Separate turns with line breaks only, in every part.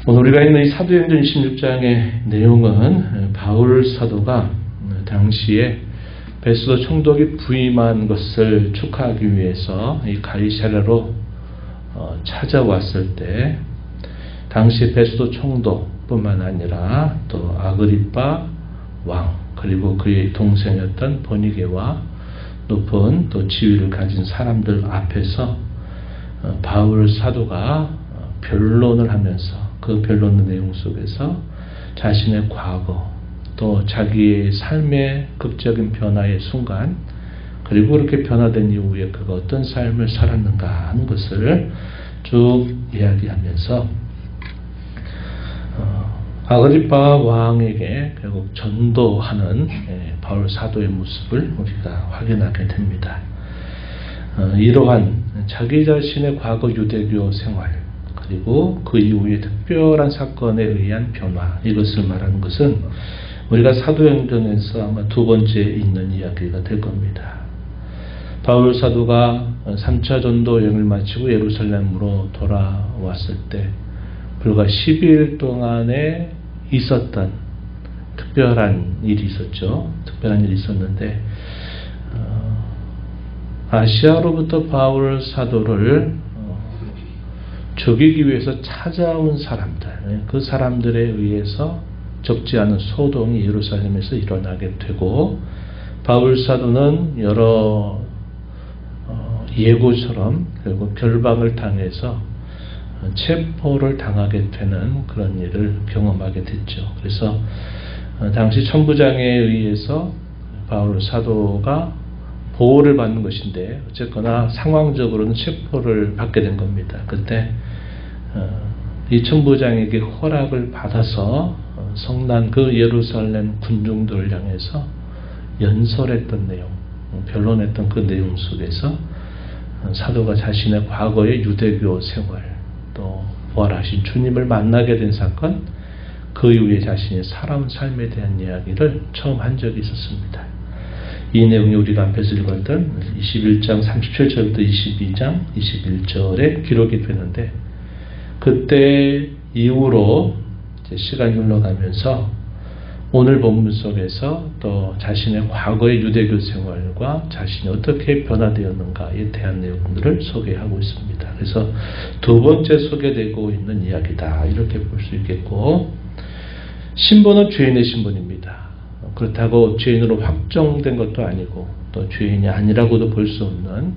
오늘 우리가 있는 이 사도행전 26장의 내용은 바울 사도가 당시에 베스도 총독이 부임한 것을 축하하기 위해서 이 가이사랴로 찾아왔을 때 당시 베스도 총독뿐만 아니라 또 아그리빠 왕 그리고 그의 동생이었던 버니게와 높은 또 지위를 가진 사람들 앞에서 바울 사도가 변론을 하면서 그 변론의 내용 속에서 자신의 과거 또 자기의 삶의 극적인 변화의 순간 그리고 그렇게 변화된 이후에 그가 어떤 삶을 살았는가 하는 것을 쭉 이야기하면서 아그리파 왕에게 결국 전도하는 바울 사도의 모습을 우리가 확인하게 됩니다. 이러한 자기 자신의 과거 유대교 생활 그리고 그 이후에 특별한 사건에 의한 변화 이것을 말하는 것은 우리가 사도행전에서 아마 두 번째 있는 이야기가 될 겁니다. 바울 사도가 3차 전도 여행을 마치고 예루살렘으로 돌아왔을 때 불과 12일 동안에 있었던 특별한 일이 있었죠. 특별한 일이 있었는데 아시아로부터 바울 사도를 죽이기 위해서 찾아온 사람들, 그 사람들에 의해서 적지 않은 소동이 예루살렘에서 일어나게 되고 바울 사도는 여러 예고처럼 결국 결박을 당해서 체포를 당하게 되는 그런 일을 경험하게 됐죠. 그래서 당시 천부장에 의해서 바울 사도가 보호를 받는 것인데 어쨌거나 상황적으로는 체포를 받게 된 겁니다. 그때 이 천부장에게 허락을 받아서 성난 그 예루살렘 군중들을 향해서 연설했던 내용, 변론했던 그 내용 속에서 사도가 자신의 과거의 유대교 생활 또 부활하신 주님을 만나게 된 사건 그 이후에 자신의 살아온 삶에 대한 이야기를 처음 한 적이 있었습니다. 이 내용이 우리가 앞에서 읽었던 21장 37절부터 22장 21절에 기록이 되는데 그때 이후로 시간이 흘러가면서 오늘 본문 속에서 또 자신의 과거의 유대교 생활과 자신이 어떻게 변화되었는가에 대한 내용들을 소개하고 있습니다. 그래서 두 번째 소개되고 있는 이야기다 이렇게 볼 수 있겠고 신분은 죄인의 신분입니다. 그렇다고 죄인으로 확정된 것도 아니고 또 죄인이 아니라고도 볼 수 없는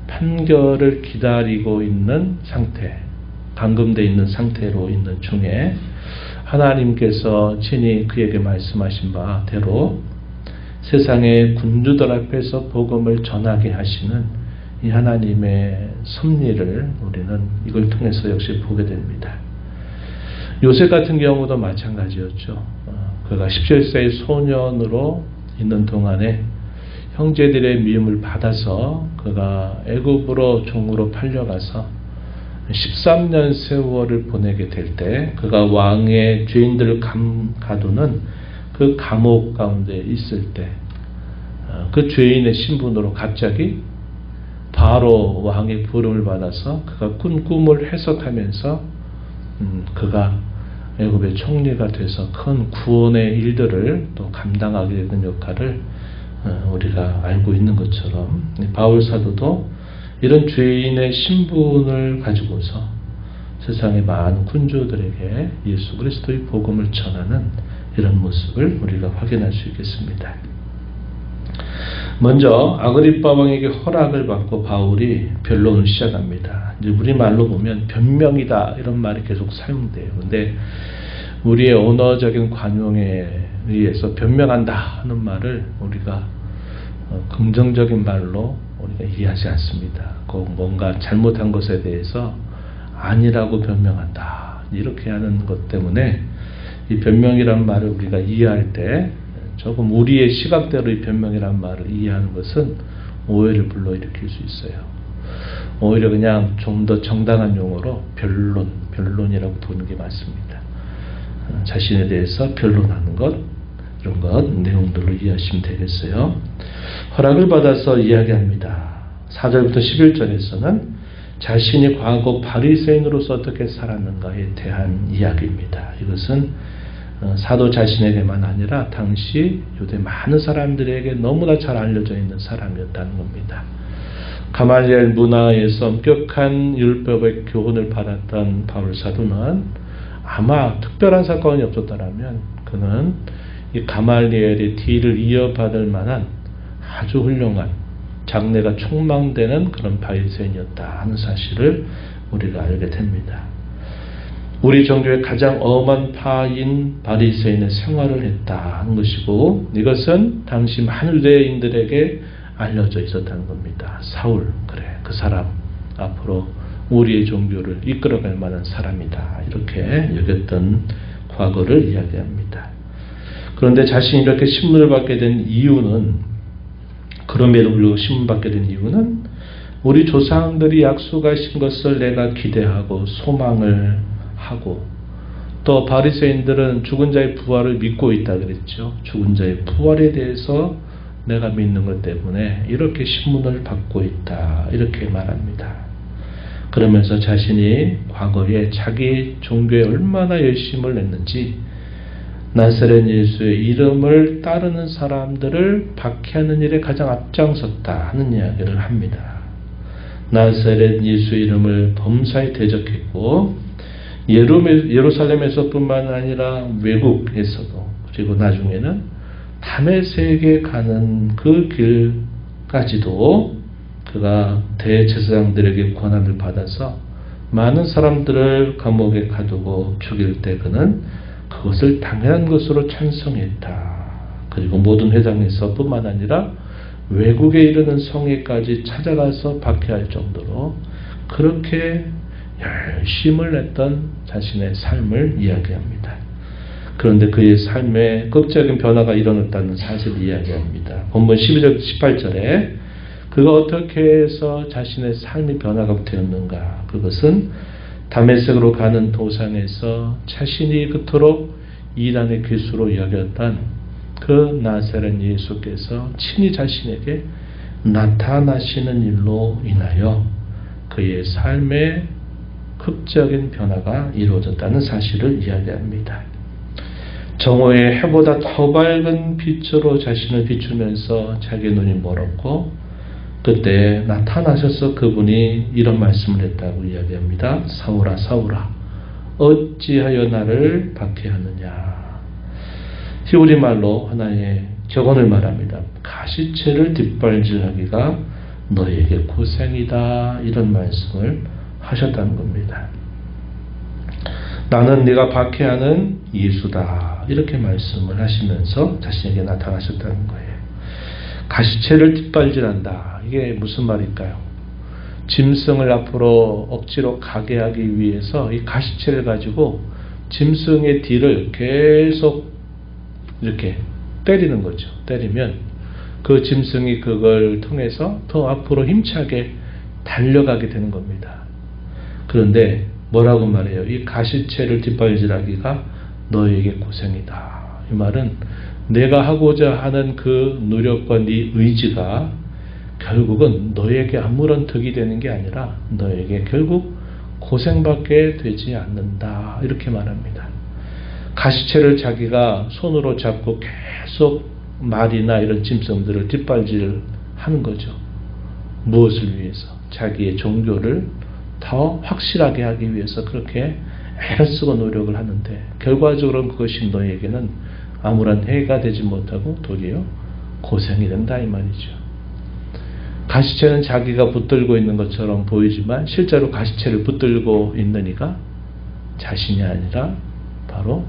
판결을 기다리고 있는 상태 감금되어 있는 상태로 있는 중에 하나님께서 친히 그에게 말씀하신 바대로 세상의 군주들 앞에서 복음을 전하게 하시는 이 하나님의 섭리를 우리는 이걸 통해서 역시 보게 됩니다. 요셉 같은 경우도 마찬가지였죠. 그가 17세의 소년으로 있는 동안에 형제들의 미움을 받아서 그가 애굽으로 종으로 팔려가서 13년 세월을 보내게 될 때 그가 왕의 죄인들을 가두는 그 감옥 가운데 있을 때 그 죄인의 신분으로 갑자기 바로 왕의 부름을 받아서 그가 꾼 꿈을 해석하면서 그가 애굽의 총리가 돼서 큰 구원의 일들을 또 감당하게 되는 역할을 우리가 알고 있는 것처럼 바울 사도도 이런 죄인의 신분을 가지고서 세상의 많은 군주들에게 예수 그리스도의 복음을 전하는 이런 모습을 우리가 확인할 수 있겠습니다. 먼저 아그리빠 왕에게 허락을 받고 바울이 변론을 시작합니다. 이제 우리말로 보면 변명이다 이런 말이 계속 사용돼요. 근데 우리의 언어적인 관용에 의해서 변명한다 하는 말을 우리가 긍정적인 말로 우리가 이해하지 않습니다. 꼭 뭔가 잘못한 것에 대해서 아니라고 변명한다 이렇게 하는 것 때문에 이 변명이란 말을 우리가 이해할 때 조금 우리의 시각대로 이 변명이란 말을 이해하는 것은 오해를 불러일으킬 수 있어요. 오히려 그냥 좀 더 정당한 용어로 변론이라고 부르는 게 맞습니다. 자신에 대해서 변론하는 것 이런 것 내용들로 이해하시면 되겠어요. 허락을 받아서 이야기합니다. 4절부터 11절에서는 자신이 과거 바리새인으로서 어떻게 살았는가에 대한 이야기입니다. 이것은 사도 자신에게만 아니라 당시 유대 많은 사람들에게 너무나 잘 알려져 있는 사람이었다는 겁니다. 가말리엘 문화에서 엄격한 율법의 교훈을 받았던 바울 사도는 아마 특별한 사건이 없었다면 그는 이 가말리엘의 뒤를 이어받을 만한 아주 훌륭한 장래가 촉망되는 그런 바리새인이었다 하는 사실을 우리가 알게 됩니다. 우리 종교의 가장 엄한 파인 바리새인의 생활을 했다 하는 것이고 이것은 당시 많은 유대인들에게 알려져 있었다는 겁니다. 사울, 그래 그 사람 앞으로 우리의 종교를 이끌어갈 만한 사람이다 이렇게 여겼던 과거를 이야기합니다. 그런데 자신이 이렇게 신문을 받게 된 이유는 그럼에도 불구하고 신문받게 된 이유는 우리 조상들이 약속하신 것을 내가 기대하고 소망을 하고 또 바리새인들은 죽은 자의 부활을 믿고 있다 그랬죠. 죽은 자의 부활에 대해서 내가 믿는 것 때문에 이렇게 신문을 받고 있다 이렇게 말합니다. 그러면서 자신이 과거에 자기 종교에 얼마나 열심을 냈는지 나사렛 예수의 이름을 따르는 사람들을 박해하는 일에 가장 앞장섰다 하는 이야기를 합니다. 나사렛 예수 이름을 범사에 대적했고 예루살렘에서 뿐만 아니라 외국에서도 그리고 나중에는 다메섹에 가는 그 길까지도 그가 대제사장들에게 권한을 받아서 많은 사람들을 감옥에 가두고 죽일 때 그는 그것을 당연한 것으로 찬성했다. 그리고 모든 회당에서 뿐만 아니라 외국에 이르는 성에까지 찾아가서 박해할 정도로 그렇게 열심을 냈던 자신의 삶을 이야기합니다. 그런데 그의 삶에 극적인 변화가 일어났다는 사실을 이야기합니다. 본문 12절 18절에 그가 어떻게 해서 자신의 삶이 변화가 되었는가. 그것은 다메섹으로 가는 도상에서 자신이 그토록 이단의 괴수로 여겼던 그 나사렛 예수께서 친히 자신에게 나타나시는 일로 인하여 그의 삶에 극적인 변화가 이루어졌다는 사실을 이야기합니다. 정오의 해보다 더 밝은 빛으로 자신을 비추면서 자기의 눈이 멀었고 그때 나타나셔서 그분이 이런 말씀을 했다고 이야기합니다. 사울아 사울아 어찌하여 나를 박해하느냐. 히브리 말로 하나의 격언을 말합니다. 가시채를 뒷발질하기가 너에게 고생이다 이런 말씀을 하셨다는 겁니다. 나는 네가 박해하는 예수다 이렇게 말씀을 하시면서 자신에게 나타나셨다는 거예요. 가시채를 뒷발질한다. 이게 무슨 말일까요? 짐승을 앞으로 억지로 가게 하기 위해서 이 가시채를 가지고 짐승의 뒤를 계속 이렇게 때리는 거죠. 때리면 그 짐승이 그걸 통해서 더 앞으로 힘차게 달려가게 되는 겁니다. 그런데 뭐라고 말해요? 이 가시채를 뒷발질하기가 너에게 고생이다. 이 말은 내가 하고자 하는 그 노력과 네 의지가 결국은 너에게 아무런 득이 되는 게 아니라 너에게 결국 고생밖에 되지 않는다. 이렇게 말합니다. 가시채를 자기가 손으로 잡고 계속 말이나 이런 짐승들을 뒷발질하는 거죠. 무엇을 위해서? 자기의 종교를 더 확실하게 하기 위해서 그렇게 애를 쓰고 노력을 하는데 결과적으로는 그것이 너에게는 아무런 해가 되지 못하고 도리어 고생이 된다 이 말이죠. 가시채는 자기가 붙들고 있는 것처럼 보이지만 실제로 가시채를 붙들고 있는 이가 자신이 아니라 바로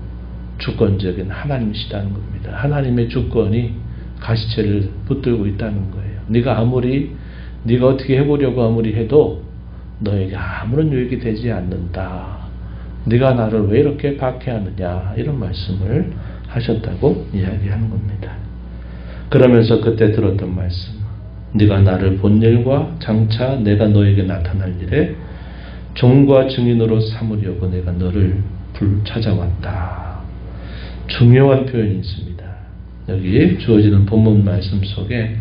주권적인 하나님이시다는 겁니다. 하나님의 주권이 가시채를 붙들고 있다는 거예요. 네가 어떻게 해보려고 아무리 해도 너에게 아무런 유익이 되지 않는다. 네가 나를 왜 이렇게 박해하느냐 이런 말씀을 하셨다고 이야기하는 겁니다. 그러면서 그때 들었던 말씀 네가 나를 본 일과 장차 내가 너에게 나타날 일에 종과 증인으로 삼으려고 내가 너를 찾아왔다. 중요한 표현이 있습니다. 여기 주어지는 본문 말씀 속에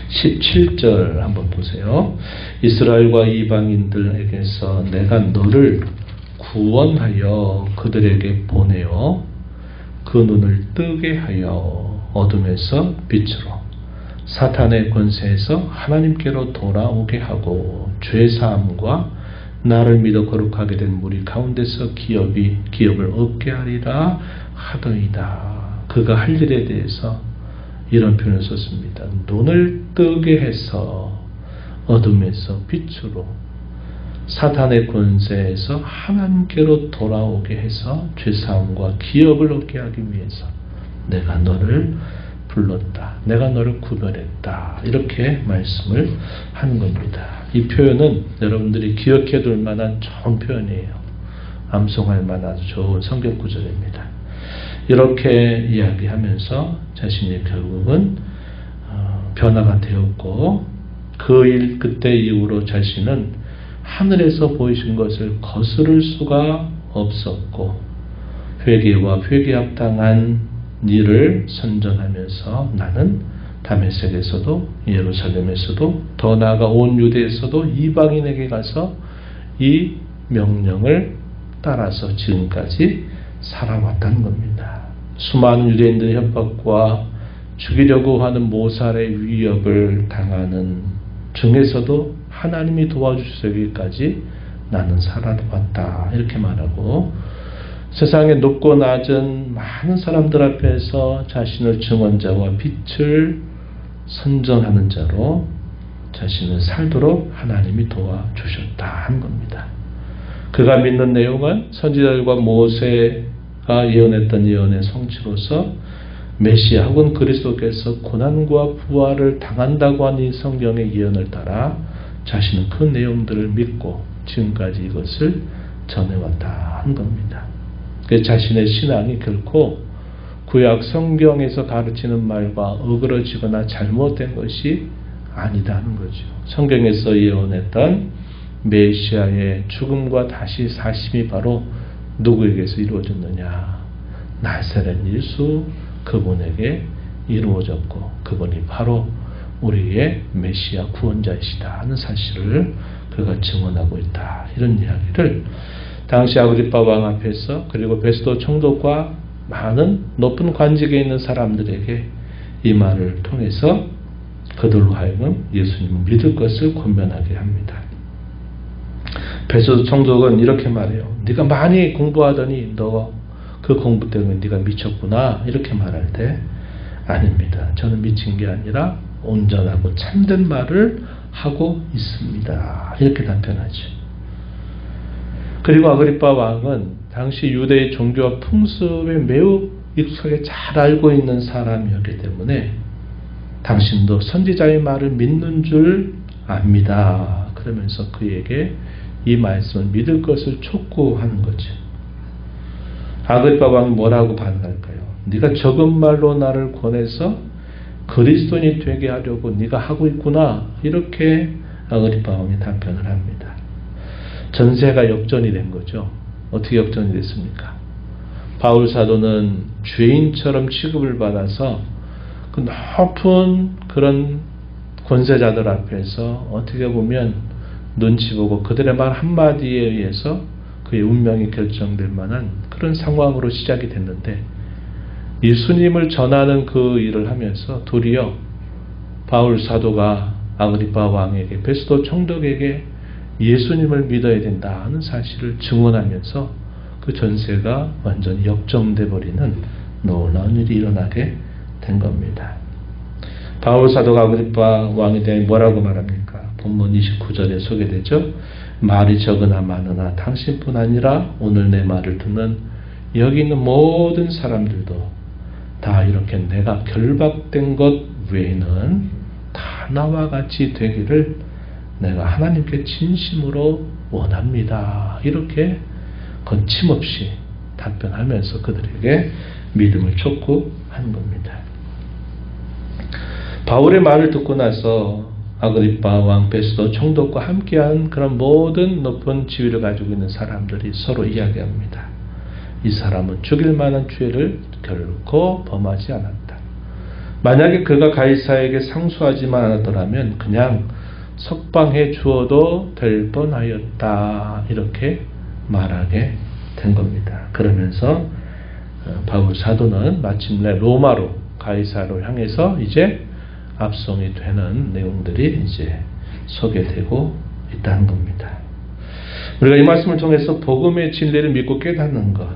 17절 한번 보세요. 이스라엘과 이방인들에게서 내가 너를 구원하여 그들에게 보내어 그 눈을 뜨게 하여 어둠에서 빛으로 사탄의 권세에서 하나님께로 돌아오게 하고 죄사함과 나를 믿어 거룩하게 된 무리 가운데서 기업을 얻게 하리라 하더이다. 그가 할 일에 대해서 이런 표현을 썼습니다. 눈을 뜨게 해서 어둠에서 빛으로 사탄의 권세에서 하나님께로 돌아오게 해서 죄사함과 기업을 얻게 하기 위해서 내가 너를 불렀다. 내가 너를 구별했다. 이렇게 말씀을 하는 겁니다. 이 표현은 여러분들이 기억해 둘 만한 좋은 표현이에요. 암송할 만한 좋은 성경 구절입니다. 이렇게 이야기하면서 자신이 결국은 변화가 되었고 그때 이후로 자신은 하늘에서 보이신 것을 거스를 수가 없었고 회개와 회개에 합당한 일을 선전하면서 나는 다메섹에서도 예루살렘에서도 더 나아가 온 유대에서도 이방인에게 가서 이 명령을 따라서 지금까지 살아왔다는 겁니다. 수많은 유대인들의 협박과 죽이려고 하는 모살의 위협을 당하는 중에서도 하나님이 도와주시기까지 나는 살아왔다. 이렇게 말하고 세상의 높고 낮은 많은 사람들 앞에서 자신을 증언자와 빛을 선전하는 자로 자신을 살도록 하나님이 도와주셨다 하는 겁니다. 그가 믿는 내용은 선지자들과 모세가 예언했던 예언의 성취로서 메시아 혹은 그리스도께서 고난과 부활을 당한다고 하는 이 성경의 예언을 따라 자신은 그 내용들을 믿고 지금까지 이것을 전해왔다 하는 겁니다. 그 자신의 신앙이 결코 구약 성경에서 가르치는 말과 어그러지거나 잘못된 것이 아니다는 거죠. 성경에서 예언했던 메시아의 죽음과 다시 사심이 바로 누구에게서 이루어졌느냐? 나사렛 예수 그분에게 이루어졌고 그분이 바로 우리의 메시아 구원자이시다 하는 사실을 그가 증언하고 있다. 이런 이야기를 당시 아그리파 왕 앞에서 그리고 베스도 총독과 많은 높은 관직에 있는 사람들에게 이 말을 통해서 그들로 하여금 예수님을 믿을 것을 권면하게 합니다. 베스도 총독은 이렇게 말해요. 네가 많이 공부하더니 너 그 공부 때문에 네가 미쳤구나 이렇게 말할 때 아닙니다. 저는 미친 게 아니라 온전하고 참된 말을 하고 있습니다. 이렇게 답변하죠. 그리고 아그리파 왕은 당시 유대의 종교와 풍습에 매우 익숙하게 잘 알고 있는 사람이었기 때문에 당신도 선지자의 말을 믿는 줄 압니다. 그러면서 그에게 이 말씀을 믿을 것을 촉구하는 거죠. 아그리파 왕이 뭐라고 반응할까요? 네가 적은 말로 나를 권해서 그리스도인이 되게 하려고 네가 하고 있구나. 이렇게 아그리파 왕이 답변을 합니다. 전세가 역전이 된 거죠. 어떻게 역전이 됐습니까? 바울 사도는 죄인처럼 취급을 받아서 그 높은 그런 권세자들 앞에서 어떻게 보면 눈치 보고 그들의 말 한마디에 의해서 그의 운명이 결정될 만한 그런 상황으로 시작이 됐는데 예수님을 전하는 그 일을 하면서 도리어 바울 사도가 아그리파 왕에게 베스도 총독에게 예수님을 믿어야 된다 하는 사실을 증언하면서 그 전세가 완전히 역전돼 버리는 놀라운 일이 일어나게 된 겁니다. 바울 사도가 아그리파 왕에 대해 뭐라고 말합니까? 본문 29절에 소개되죠. 말이 적으나 많으나 당신뿐 아니라 오늘 내 말을 듣는 여기 있는 모든 사람들도 다 이렇게 내가 결박된 것 외에는 다 나와 같이 되기를 내가 하나님께 진심으로 원합니다. 이렇게 거침없이 답변하면서 그들에게 믿음을 촉구한 겁니다. 바울의 말을 듣고 나서 아그리파 왕 베스도 총독과 함께한 그런 모든 높은 지위를 가지고 있는 사람들이 서로 만약에 그가 가이사에게 상소하지만 않았더라면 그냥 석방해 주어도 될 뻔하였다, 이렇게 말하게 된 겁니다. 그러면서 바울 사도는 마침내 로마로, 가이사로 향해서 이제 압송이 되는 내용들이 이제 소개되고 있다는 겁니다. 우리가 이 말씀을 통해서 복음의 진리를 믿고 깨닫는 것,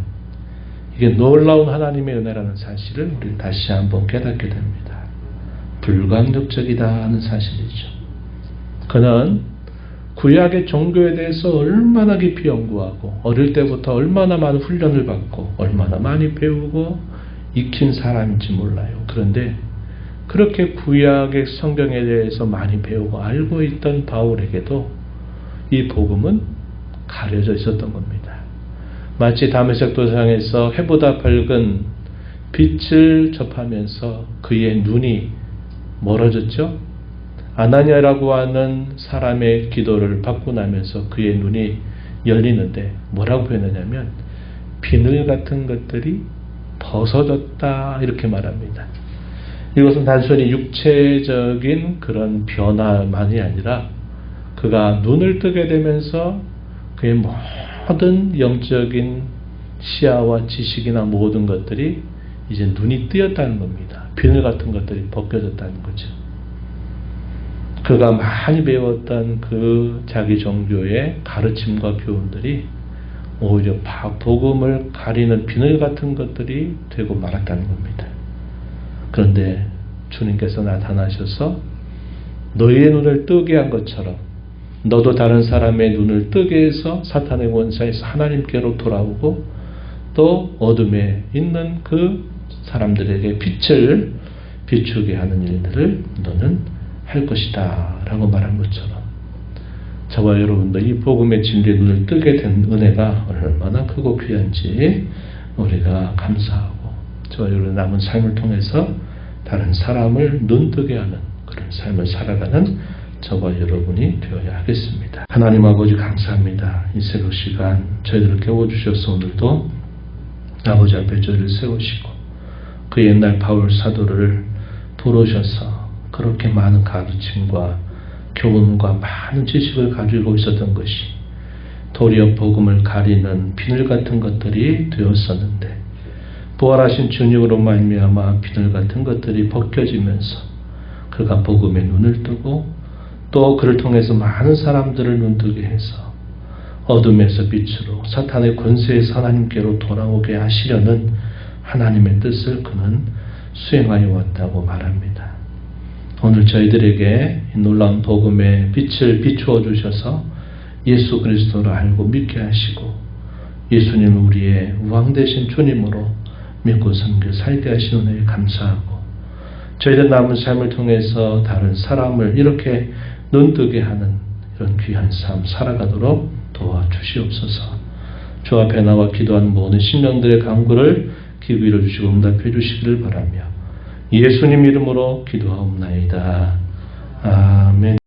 이게 놀라운 하나님의 은혜라는 사실을 우리 다시 한번 깨닫게 됩니다. 불강력적이다 하는 사실이죠. 그는 구약의 종교에 대해서 얼마나 깊이 연구하고 어릴 때부터 얼마나 많은 훈련을 받고 얼마나 많이 배우고 익힌 사람인지 몰라요. 그런데 그렇게 구약의 성경에 대해서 많이 배우고 알고 있던 바울에게도 이 복음은 가려져 있었던 겁니다. 마치 다메섹 도상에서 해보다 밝은 빛을 접하면서 그의 눈이 멀어졌죠. 아나니아라고 하는 사람의 기도를 받고 나면서 그의 눈이 열리는데 뭐라고 표현하냐면 비늘 같은 것들이 벗어졌다, 이렇게 말합니다. 이것은 단순히 육체적인 그런 변화만이 아니라 그가 눈을 뜨게 되면서 그의 모든 영적인 시야와 지식이나 모든 것들이 이제 눈이 뜨였다는 겁니다. 비늘 같은 것들이 벗겨졌다는 거죠. 그가 많이 배웠던 그 자기 종교의 가르침과 교훈들이 오히려 복음을 가리는 비늘 같은 것들이 되고 말았다는 겁니다. 그런데 주님께서 나타나셔서 너희의 눈을 뜨게 한 것처럼 너도 다른 사람의 눈을 뜨게 해서 사탄의 원사에서 하나님께로 돌아오고 또 어둠에 있는 그 사람들에게 빛을 비추게 하는 일들을 너는 할 것이다 라고 말한 것처럼 저와 여러분도 이 복음의 진리의 눈을 뜨게 된 은혜가 얼마나 크고 귀한지 우리가 감사하고 저와 여러분 남은 삶을 통해서 다른 사람을 눈뜨게 하는 그런 삶을 살아가는 저와 여러분이 되어야 하겠습니다. 하나님 아버지 감사합니다. 이 새벽 시간 저희들을 깨워주셔서 오늘도 아버지 앞에 저희를 세우시고 그 옛날 바울 사도를 부르셔서 그렇게 많은 가르침과 교훈과 많은 지식을 가지고 있었던 것이 도리어 복음을 가리는 비늘 같은 것들이 되었었는데 부활하신 주님으로 말미암아 비늘 같은 것들이 벗겨지면서 그가 복음의 눈을 뜨고 또 그를 통해서 많은 사람들을 눈뜨게 해서 어둠에서 빛으로 사탄의 권세에서 하나님께로 돌아오게 하시려는 하나님의 뜻을 그는 수행하여 왔다고 말합니다. 오늘 저희들에게 이 놀라운 복음의 빛을 비추어 주셔서 예수 그리스도를 알고 믿게 하시고 예수님을 우리의 왕되신 주님으로 믿고 섬겨 살게 하신 은혜에 감사하고 저희들 남은 삶을 통해서 다른 사람을 이렇게 눈뜨게 하는 이런 귀한 삶 살아가도록 도와주시옵소서. 주 앞에 나와 기도하는 모든 심령들의 간구를 기울여 주시고 응답해 주시기를 바라며 예수님 이름으로 기도하옵나이다. 아멘.